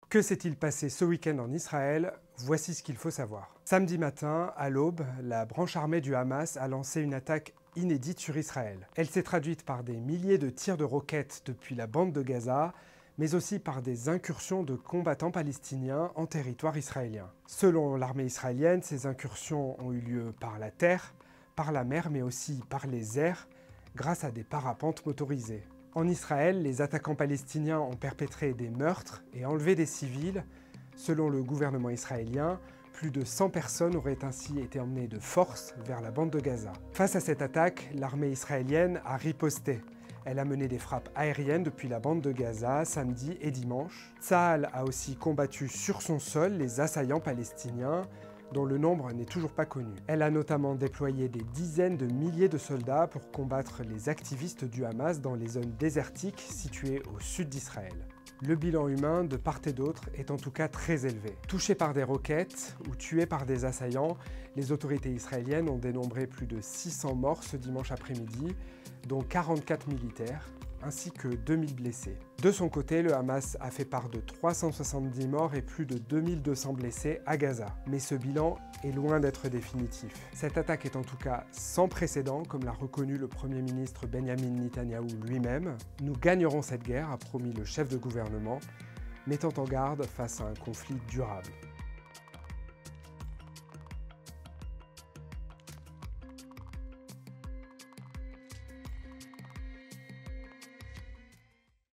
Que s'est-il passé ce week-end en Israël? Voici ce qu'il faut savoir. Samedi matin, à l'aube, la branche armée du Hamas a lancé une attaque inédite sur Israël. Elle s'est traduite par des milliers de tirs de roquettes depuis la bande de Gaza, mais aussi par des incursions de combattants palestiniens en territoire israélien. Selon l'armée israélienne, ces incursions ont eu lieu par la terre, par la mer, mais aussi par les airs, grâce à des parapentes motorisés. En Israël, les attaquants palestiniens ont perpétré des meurtres et enlevé des civils. Selon le gouvernement israélien, plus de 100 personnes auraient ainsi été emmenées de force vers la bande de Gaza. Face à cette attaque, l'armée israélienne a riposté. Elle a mené des frappes aériennes depuis la bande de Gaza samedi et dimanche. Tsahal a aussi combattu sur son sol les assaillants palestiniens, dont le nombre n'est toujours pas connu. Elle a notamment déployé des dizaines de milliers de soldats pour combattre les activistes du Hamas dans les zones désertiques situées au sud d'Israël. Le bilan humain de part et d'autre est en tout cas très élevé. Touchés par des roquettes ou tués par des assaillants, les autorités israéliennes ont dénombré plus de 600 morts ce dimanche après-midi, dont 44 militaires, ainsi que 2000 blessés. De son côté, le Hamas a fait part de 370 morts et plus de 2200 blessés à Gaza. Mais ce bilan est loin d'être définitif. Cette attaque est en tout cas sans précédent, comme l'a reconnu le Premier ministre Benjamin Netanyahou lui-même. Nous gagnerons cette guerre, a promis le chef de gouvernement, mettant en garde face à un conflit durable.